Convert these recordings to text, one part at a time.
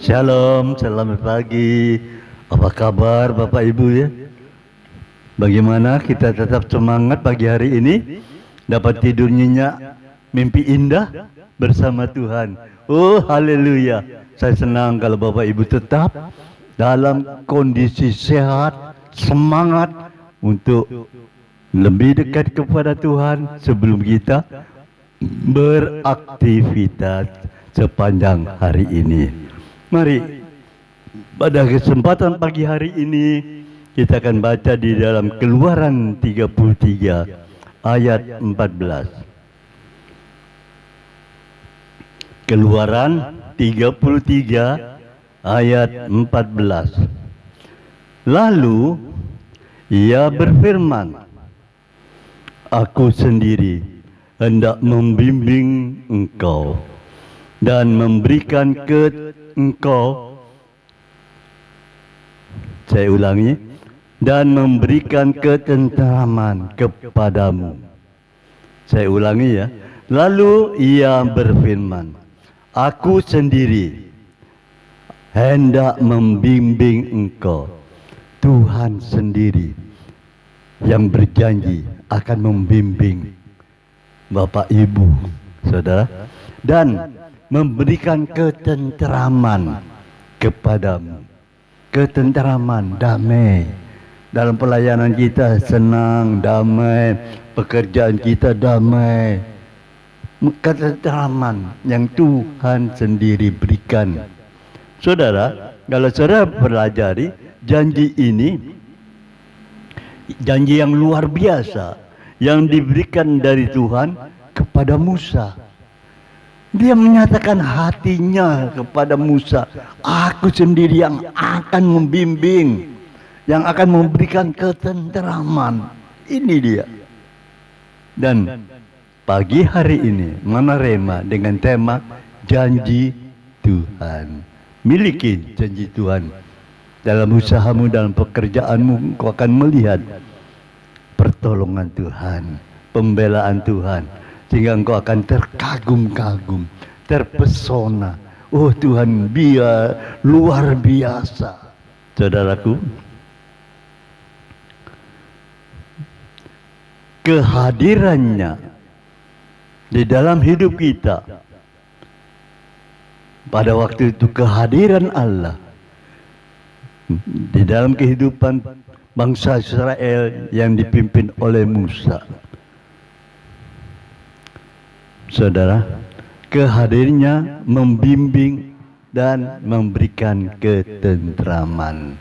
Shalom, selamat pagi. Apa kabar Bapak Ibu ya? Bagaimana kita tetap semangat pagi hari ini? Dapat tidur nyenyak, mimpi indah bersama Tuhan. Oh haleluya. Saya senang kalau Bapak Ibu tetap dalam kondisi sehat, semangat untuk lebih dekat kepada Tuhan sebelum kita beraktivitas sepanjang hari ini. Mari pada kesempatan pagi hari ini kita akan baca di dalam Keluaran 33 ayat 14. Keluaran 33 ayat 14. Lalu ia berfirman, Aku sendiri hendak membimbing engkau dan memberikan ke engkau, saya ulangi, dan memberikan ketenteraman kepadamu. Saya ulangi ya. Lalu ia berfirman, Aku sendiri hendak membimbing engkau. Tuhan sendiri yang berjanji akan membimbing Bapak Ibu, Saudara, dan memberikan ketenteraman kepadamu. Ketenteraman, damai. Dalam pelayanan kita senang, damai. Pekerjaan kita damai. Ketenteraman yang Tuhan sendiri berikan. Saudara, kalau saudara pelajari janji ini, janji yang luar biasa yang diberikan dari Tuhan kepada Musa. Dia menyatakan hatinya kepada Musa, Aku sendiri yang akan membimbing, yang akan memberikan ketenteraman. Ini dia. Dan pagi hari ini menerima dengan tema janji Tuhan. Miliki janji Tuhan. Dalam usahamu, dalam pekerjaanmu, kau akan melihat pertolongan Tuhan, pembelaan Tuhan, sehingga engkau akan terkagum-kagum, terpesona. Oh Tuhan, luar biasa. Saudaraku, kehadirannya di dalam hidup kita, pada waktu itu kehadiran Allah di dalam kehidupan bangsa Israel yang dipimpin oleh Musa. Saudara, kehadirannya membimbing dan memberikan ketenteraman.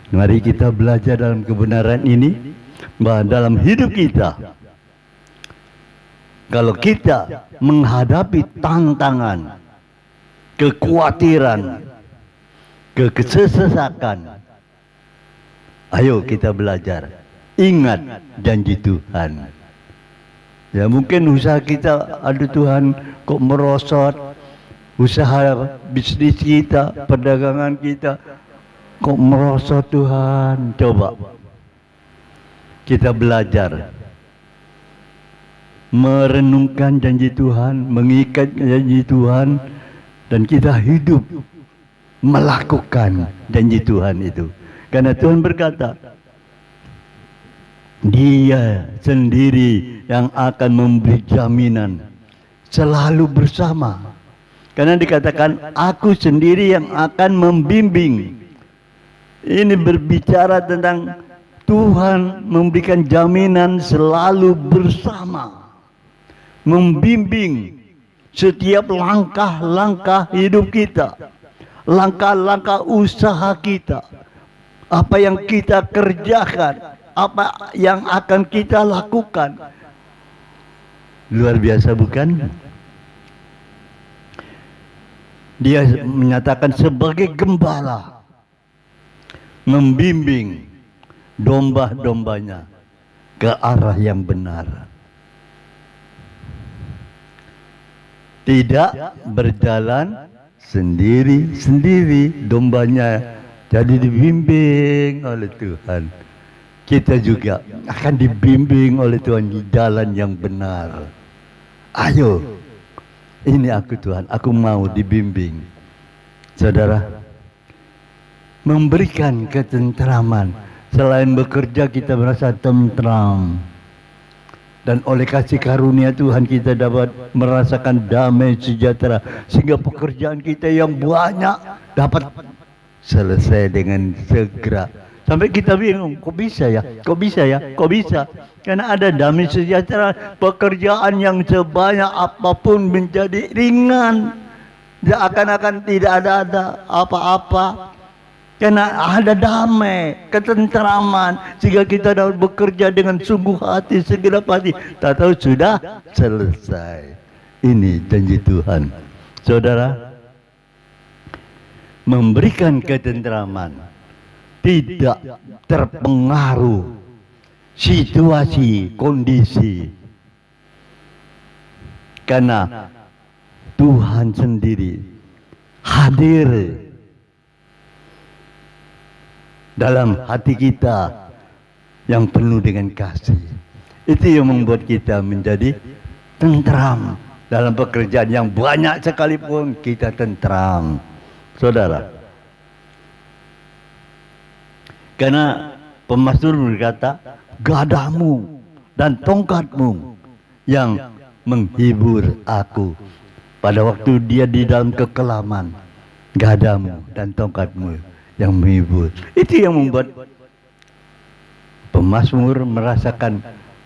Mari kita belajar dalam kebenaran ini, bahwa dalam hidup kita, kalau kita menghadapi tantangan, kekhawatiran, kesesakan, ayo kita belajar. Ingat janji Tuhan. Ya mungkin usaha kita, aduh Tuhan kok merosot, usaha bisnis kita, perdagangan kita kok merosot Tuhan. Coba kita belajar merenungkan janji Tuhan, mengikat janji Tuhan, dan kita hidup melakukan janji Tuhan itu. Karena Tuhan berkata, Dia sendiri yang akan memberi jaminan selalu bersama. Karena dikatakan, Aku sendiri yang akan membimbing. Ini berbicara tentang Tuhan memberikan jaminan selalu bersama, membimbing setiap langkah-langkah hidup kita, langkah-langkah usaha kita, apa yang kita kerjakan, apa yang akan kita lakukan. Luar biasa bukan? Dia menyatakan sebagai gembala, membimbing domba-dombanya ke arah yang benar. Tidak berjalan sendiri-sendiri, dombanya jadi dibimbing oleh Tuhan. Kita juga akan dibimbing oleh Tuhan di jalan yang benar. Ayo Ini aku Tuhan, aku mau dibimbing. Saudara, memberikan ketentraman. Selain bekerja kita merasa tentram. Dan oleh kasih karunia Tuhan kita dapat merasakan damai sejahtera. Sehingga pekerjaan kita yang banyak dapat selesai dengan segera. Sampai kita bingung, kok bisa ya? Kok bisa ya? Kok bisa? Karena ada damai sejahtera. Pekerjaan yang sebanyak apapun menjadi ringan. Seakan-akan tidak ada apa-apa. Karena ada damai, ketentraman, sehingga kita dapat bekerja dengan sungguh hati, segenap hati. Tak tahu sudah selesai. Ini janji Tuhan. Saudara, memberikan ketentraman, tidak terpengaruh situasi, kondisi. Karena Tuhan sendiri hadir dalam hati kita yang penuh dengan kasih. Itu yang membuat kita menjadi tentram. Dalam pekerjaan yang banyak sekalipun kita tentram. Saudara, karena pemazmur berkata, gadamu dan tongkatmu yang menghibur aku. Pada waktu dia di dalam kekelaman, gadamu dan tongkatmu yang menghibur. Itu yang membuat pemazmur merasakan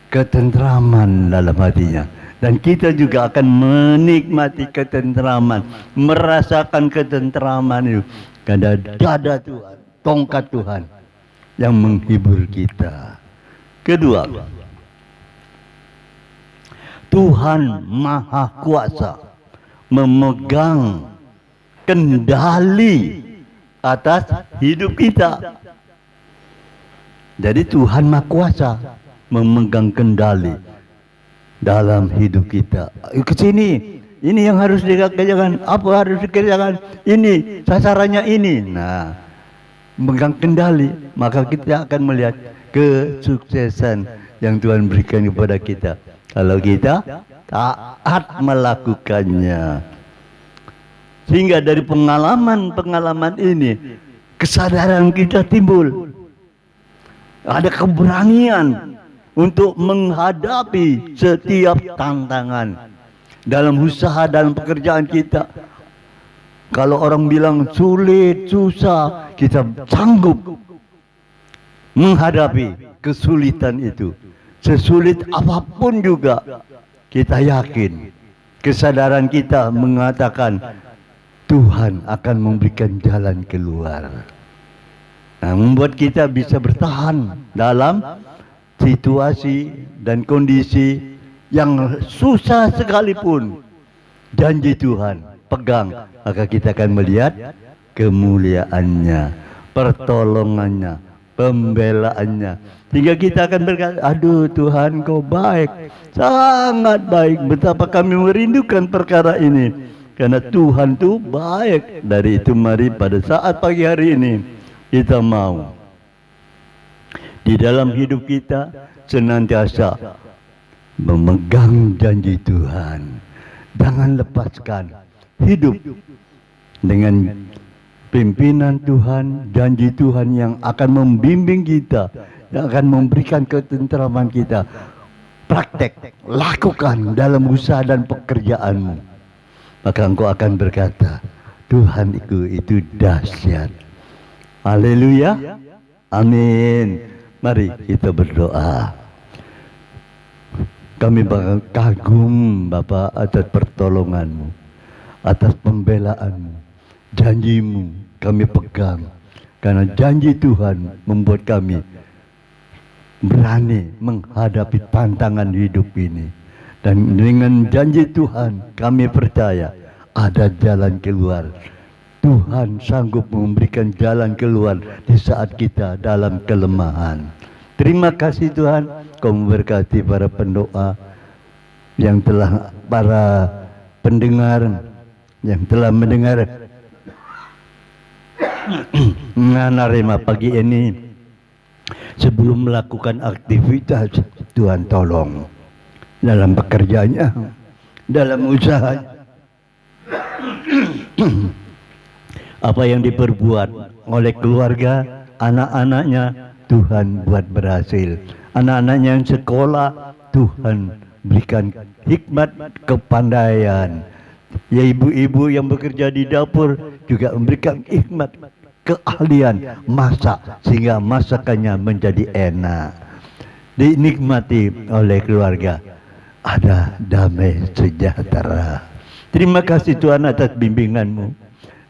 ketentraman dalam hatinya. Dan kita juga akan menikmati ketentraman, merasakan ketentraman itu. Karena dada Tuhan, tongkat Tuhan yang menghibur kita. Kedua, Tuhan Maha Kuasa memegang kendali atas hidup kita. Jadi Tuhan Maha Kuasa memegang kendali dalam hidup kita. Ke sini, ini yang harus dikerjakan, apa harus dikerjakan, ini sasarannya ini. Nah, memegang kendali, maka kita akan melihat kesuksesan yang Tuhan berikan kepada kita. Kalau kita taat melakukannya. Sehingga dari pengalaman-pengalaman ini, kesadaran kita timbul. Ada keberanian untuk menghadapi setiap tantangan. Dalam usaha, dalam pekerjaan kita. Kalau orang bilang sulit, susah, kita sanggup menghadapi kesulitan itu. Sesulit apapun juga, kita yakin. Kesadaran kita mengatakan, Tuhan akan memberikan jalan keluar. Nah, membuat kita bisa bertahan dalam situasi dan kondisi yang susah sekalipun. Janji Tuhan pegang, maka kita akan melihat kemuliaannya, pertolongannya, pembelaannya. Sehingga kita akan berkata, aduh Tuhan kau baik, sangat baik. Betapa kami merindukan perkara ini. Karena Tuhan itu baik. Dari itu mari pada saat pagi hari ini kita mau di dalam hidup kita senantiasa memegang janji Tuhan. Jangan lepaskan hidup dengan pimpinan Tuhan, janji Tuhan yang akan membimbing kita, yang akan memberikan ketentraman kita. Praktek, lakukan dalam usaha dan pekerjaanmu. Maka engkau akan berkata, Tuhan itu dahsyat. Haleluya. Amin. Mari kita berdoa. Kami kagum Bapa atas pertolonganmu, atas pembelaanmu, janjimu kami pegang. Karena janji Tuhan membuat kami berani menghadapi tantangan hidup ini. Dan dengan janji Tuhan kami percaya ada jalan keluar. Tuhan sanggup memberikan jalan keluar di saat kita dalam kelemahan. Terima kasih Tuhan, Kau memberkati para pendoa yang telah, para pendengar yang telah mendengar Narema pagi ini. Sebelum melakukan aktivitas, Tuhan tolong dalam pekerjaannya, dalam usahanya, Apa yang diperbuat oleh keluarga, anak-anaknya, Tuhan buat berhasil. Anak-anaknya yang sekolah, Tuhan berikan hikmat, kepandaian. Ya, ibu-ibu yang bekerja di dapur juga memberikan hikmat, keahlian masak sehingga masakannya menjadi enak. Dinikmati oleh keluarga. Ada damai sejahtera. Terima kasih Tuhan atas bimbingan-Mu.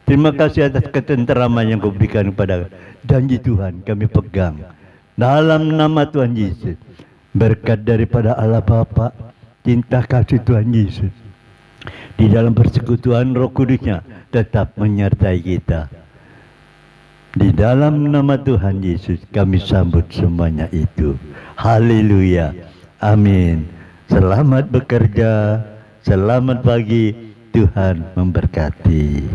Terima kasih atas ketenteraman yang Kau berikan kepada janji Tuhan kami pegang. Dalam nama Tuhan Yesus, berkat daripada Allah Bapa, cinta kasih Tuhan Yesus, di dalam persekutuan Roh Kudus-Nya tetap menyertai kita. Di dalam nama Tuhan Yesus kami sambut semuanya itu. Haleluya. Amin. Selamat bekerja. Selamat pagi. Tuhan memberkati.